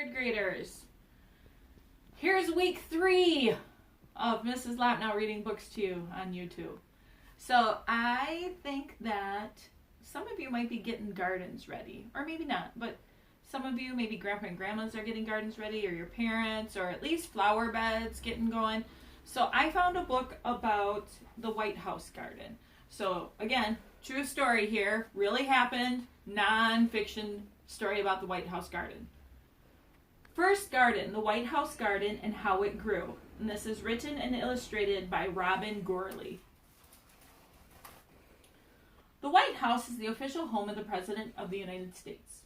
third graders. Here's week 3 of Mrs. Lapnow reading books to you on YouTube. So I think that some of you might be getting gardens ready, or maybe not, but some of you, maybe grandpa and grandmas are getting gardens ready, or your parents, or at least flower beds getting going. So I found a book about the White House garden. So again, true story here, really happened, non-fiction story about the White House garden. First garden, the White House garden and how it grew. And this is written and illustrated by Robin Gourley. The White House is the official home of the President of the United States.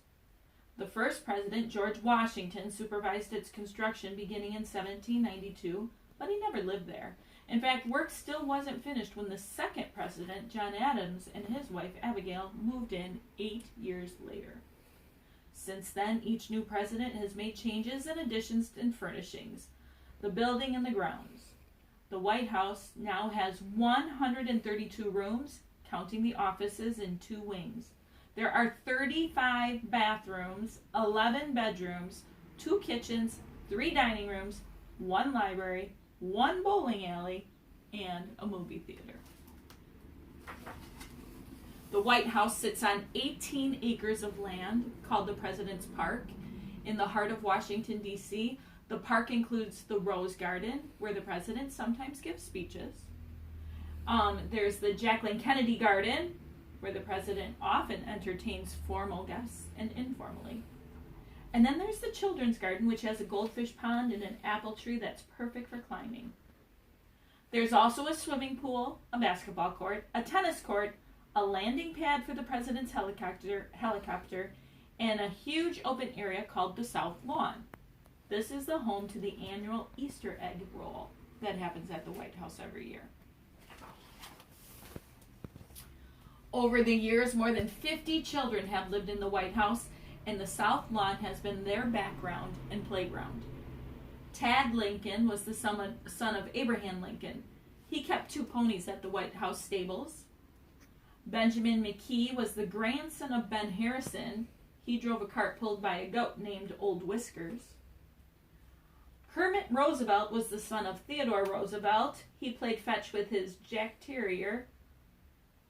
The first president, George Washington, supervised its construction beginning in 1792, but he never lived there. In fact, work still wasn't finished when the second president, John Adams, and his wife, Abigail, moved in 8 years later. Since then, each new president has made changes and additions and furnishings, the building and the grounds. The White House now has 132 rooms, counting the offices in 2 wings. There are 35 bathrooms, 11 bedrooms, 2 kitchens, 3 dining rooms, 1 library, 1 bowling alley, and a movie theater. The White House sits on 18 acres of land called the President's Park in the heart of Washington, D.C. The park includes the Rose Garden, where the president sometimes gives speeches. There's the Jacqueline Kennedy Garden, where the president often entertains formal guests and informally. And then there's the Children's Garden, which has a goldfish pond and an apple tree that's perfect for climbing. There's also a swimming pool, a basketball court, a tennis court, a landing pad for the president's helicopter, and a huge open area called the South Lawn. This is the home to the annual Easter egg roll that happens at the White House every year. Over the years, more than 50 children have lived in the White House, and the South Lawn has been their background and playground. Tad Lincoln was the son of Abraham Lincoln. He kept 2 ponies at the White House stables. Benjamin McKee was the grandson of Ben Harrison. He drove a cart pulled by a goat named Old Whiskers. Kermit Roosevelt was the son of Theodore Roosevelt. He played fetch with his Jack Terrier,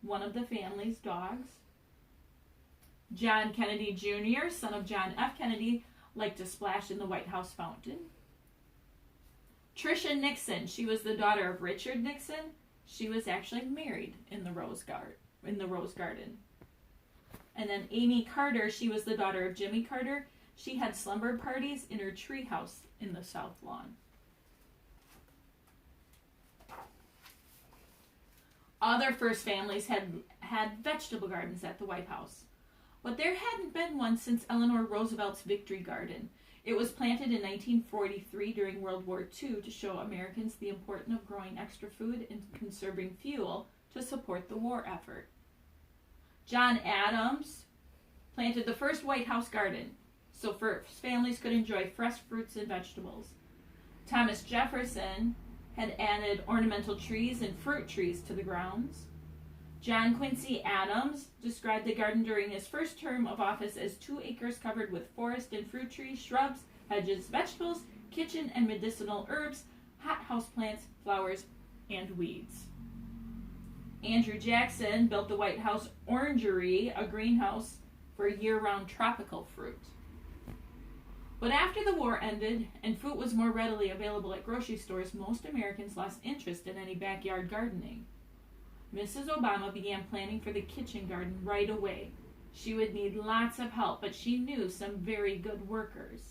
one of the family's dogs. John Kennedy Jr., son of John F. Kennedy, liked to splash in the White House fountain. Tricia Nixon, she was the daughter of Richard Nixon. She was actually married in the Rose Garden. And then Amy Carter, she was the daughter of Jimmy Carter. She had slumber parties in her treehouse in the South Lawn. Other first families had vegetable gardens at the White House, but there hadn't been one since Eleanor Roosevelt's Victory Garden. It was planted in 1943 during World War II to show Americans the importance of growing extra food and conserving fuel to support the war effort. John Adams planted the first White House garden, so first families could enjoy fresh fruits and vegetables. Thomas Jefferson had added ornamental trees and fruit trees to the grounds. John Quincy Adams described the garden during his first term of office as 2 acres covered with forest and fruit trees, shrubs, hedges, vegetables, kitchen and medicinal herbs, hothouse plants, flowers, and weeds. Andrew Jackson built the White House Orangery, a greenhouse for year-round tropical fruit. But after the war ended and fruit was more readily available at grocery stores, most Americans lost interest in any backyard gardening. Mrs. Obama began planning for the kitchen garden right away. She would need lots of help, but she knew some very good workers.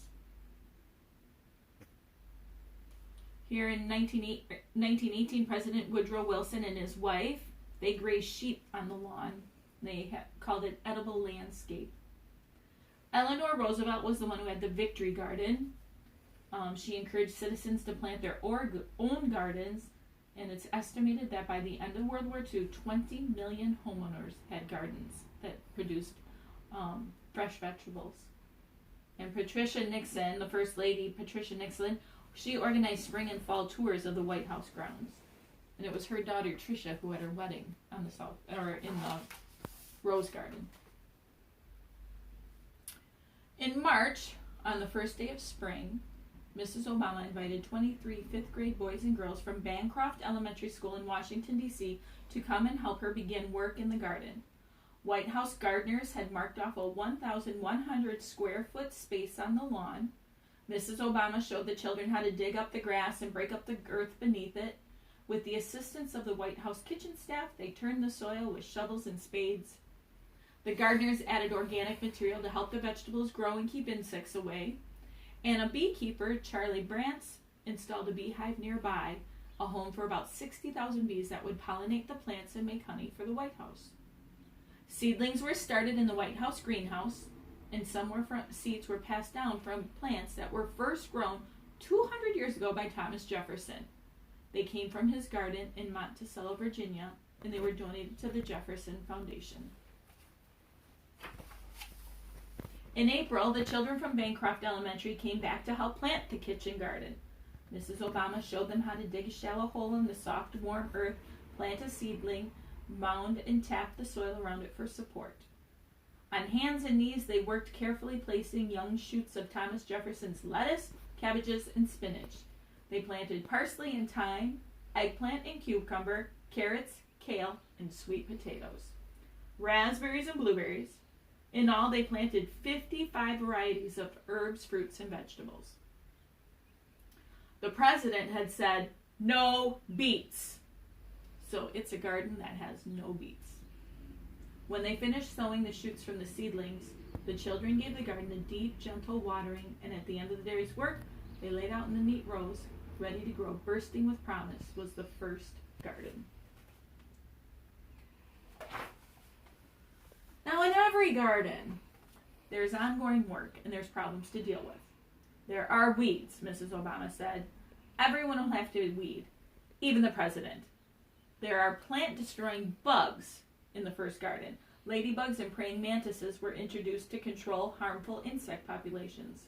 Here in 1918, President Woodrow Wilson and his wife, they grazed sheep on the lawn. They called it edible landscape. Eleanor Roosevelt was the one who had the Victory Garden. She encouraged citizens to plant their own gardens, and it's estimated that by the end of World War II, 20 million homeowners had gardens that produced fresh vegetables. And Patricia Nixon, the First Lady, Patricia Nixon, she organized spring and fall tours of the White House grounds. And it was her daughter Tricia who had her wedding in the Rose Garden. In March On the first day of spring, Mrs. Obama invited 23 fifth grade boys and girls from Bancroft Elementary School in Washington, D.C. to come and help her begin work in the garden. White House gardeners had marked off a 1,100 square foot space on the lawn. Mrs. Obama showed the children how to dig up the grass and break up the earth beneath it. With the assistance of the White House kitchen staff, they turned the soil with shovels and spades. The gardeners added organic material to help the vegetables grow and keep insects away. And a beekeeper, Charlie Brantz, installed a beehive nearby, a home for about 60,000 bees that would pollinate the plants and make honey for the White House. Seedlings were started in the White House greenhouse, and seeds were passed down from plants that were first grown 200 years ago by Thomas Jefferson. They came from his garden in Monticello, Virginia, and they were donated to the Jefferson Foundation. In April, the children from Bancroft Elementary came back to help plant the kitchen garden. Mrs. Obama showed them how to dig a shallow hole in the soft, warm earth, plant a seedling, mound and tap the soil around it for support. On hands and knees, they worked carefully placing young shoots of Thomas Jefferson's lettuce, cabbages, and spinach. They planted parsley and thyme, eggplant and cucumber, carrots, kale, and sweet potatoes, raspberries and blueberries. In all, they planted 55 varieties of herbs, fruits, and vegetables. The president had said, "No beets." So it's a garden that has no beets. When they finished sowing the shoots from the seedlings, the children gave the garden a deep, gentle watering, and at the end of the day's work, they laid out in the neat rows, ready to grow. Bursting with promise was the first garden. Now, in every garden, there's ongoing work and there's problems to deal with. There are weeds, Mrs. Obama said. Everyone will have to weed, even the president. There are plant-destroying bugs in the first garden. Ladybugs and praying mantises were introduced to control harmful insect populations.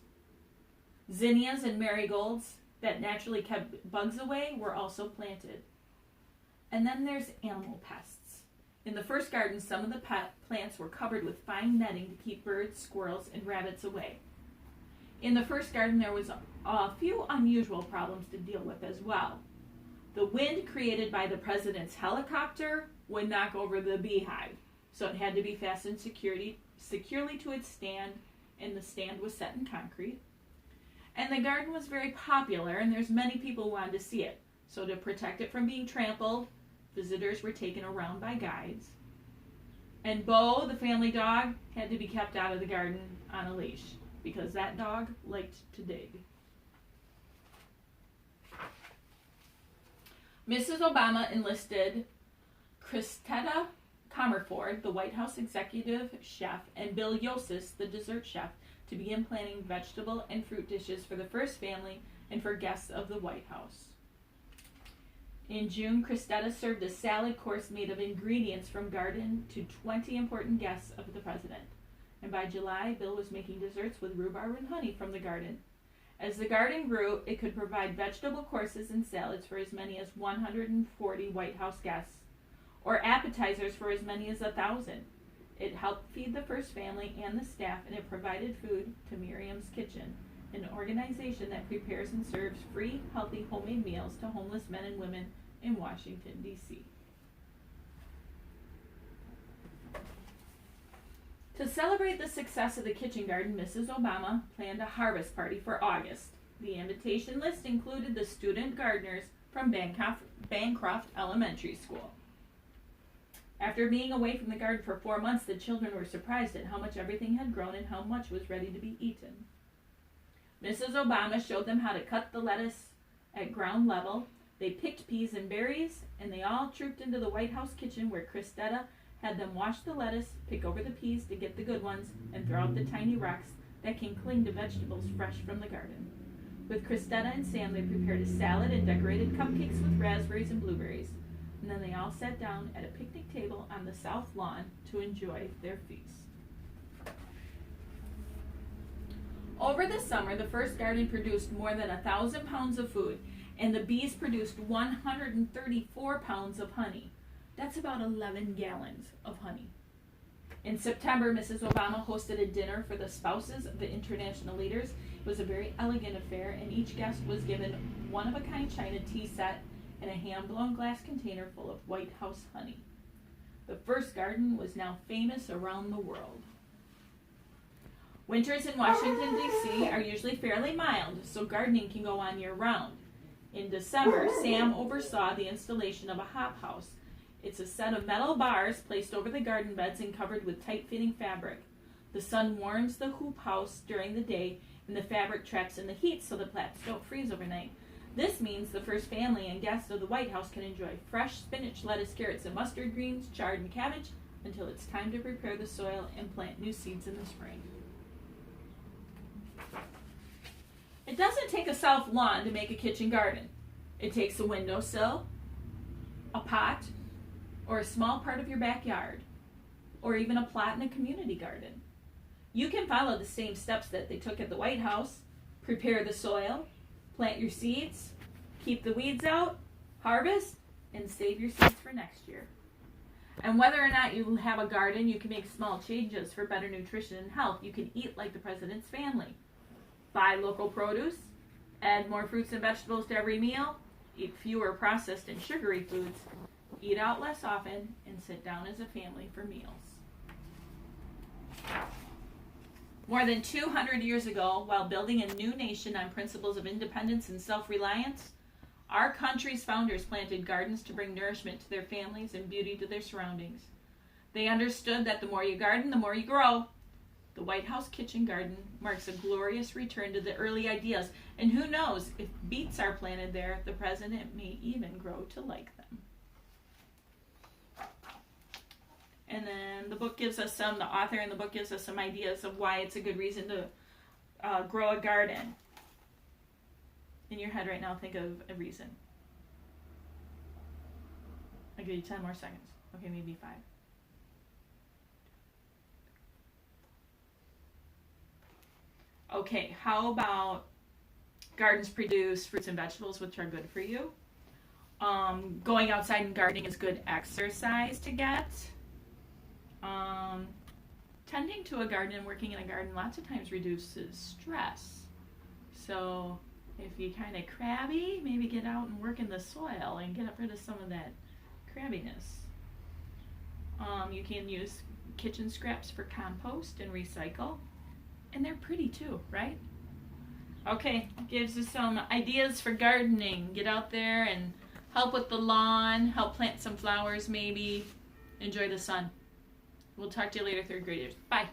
Zinnias and marigolds that naturally kept bugs away were also planted. And then there's animal pests. In the first garden, some of the plants were covered with fine netting to keep birds, squirrels, and rabbits away. In the first garden, there was a few unusual problems to deal with as well. The wind created by the president's helicopter would knock over the beehive, so it had to be fastened securely to its stand, and the stand was set in concrete. And the garden was very popular, and there's many people who wanted to see it. So to protect it from being trampled, visitors were taken around by guides. And Bo, the family dog, had to be kept out of the garden on a leash, because that dog liked to dig. Mrs. Obama enlisted Christetta Comerford, the White House executive chef, and Bill Yosis, the dessert chef, to begin planning vegetable and fruit dishes for the first family and for guests of the White House. In June, Christetta served a salad course made of ingredients from garden to 20 important guests of the president. And by July, Bill was making desserts with rhubarb and honey from the garden. As the garden grew, it could provide vegetable courses and salads for as many as 140 White House guests, or appetizers for as many as 1,000. It helped feed the first family and the staff, and it provided food to Miriam's Kitchen, an organization that prepares and serves free, healthy, homemade meals to homeless men and women in Washington, D.C. To celebrate the success of the kitchen garden, Mrs. Obama planned a harvest party for August. The invitation list included the student gardeners from Bancroft Elementary School. After being away from the garden for 4 months, the children were surprised at how much everything had grown and how much was ready to be eaten. Mrs. Obama showed them how to cut the lettuce at ground level. They picked peas and berries, and they all trooped into the White House kitchen where Christetta had them wash the lettuce, pick over the peas to get the good ones, and throw out the tiny rocks that can cling to vegetables fresh from the garden. With Christetta and Sam, they prepared a salad and decorated cupcakes with raspberries and blueberries. And then they all sat down at a picnic table on the south lawn to enjoy their feast. Over the summer, the first garden produced more than 1,000 pounds of food, and the bees produced 134 pounds of honey. That's about 11 gallons of honey. In September, Mrs. Obama hosted a dinner for the spouses of the international leaders was a very elegant affair, and each guest was given one-of-a-kind china tea set and a hand-blown glass container full of White House honey. The first garden was now famous around the world. Winters in Washington, D.C. are usually fairly mild, so gardening can go on year-round. In December, Sam oversaw the installation of a hop house. It's a set of metal bars placed over the garden beds and covered with tight-fitting fabric. The sun warms the hoop house during the day, and the fabric traps in the heat so the plants don't freeze overnight. This means the first family and guests of the White House can enjoy fresh spinach, lettuce, carrots, and mustard greens, chard, and cabbage until it's time to prepare the soil and plant new seeds in the spring. It doesn't take a south lawn to make a kitchen garden. It takes a windowsill, a pot, or a small part of your backyard, or even a plot in a community garden. You can follow the same steps that they took at the White House. Prepare the soil, plant your seeds, keep the weeds out, harvest, and save your seeds for next year. And whether or not you have a garden, you can make small changes for better nutrition and health. You can eat like the president's family. Buy local produce, add more fruits and vegetables to every meal, eat fewer processed and sugary foods, eat out less often, and sit down as a family for meals. More than 200 years ago, while building a new nation on principles of independence and self-reliance, our country's founders planted gardens to bring nourishment to their families and beauty to their surroundings. They understood that the more you garden, the more you grow. The White House kitchen garden marks a glorious return to the early ideas, and who knows, if beets are planted there, the president may even grow to like them. And then the author in the book gives us some ideas of why it's a good reason to grow a garden. In your head right now, think of a reason. I'll give you 10 more seconds. Okay, maybe 5. Okay, how about gardens produce fruits and vegetables which are good for you? Going outside and gardening is good exercise to get. Tending to a garden and working in a garden lots of times reduces stress. So if you're kind of crabby, maybe get out and work in the soil and get rid of some of that crabbiness. You can use kitchen scraps for compost and recycle. And they're pretty too, right? Okay, gives us some ideas for gardening. Get out there and help with the lawn, help plant some flowers maybe. Enjoy the sun. We'll talk to you later, third graders. Bye.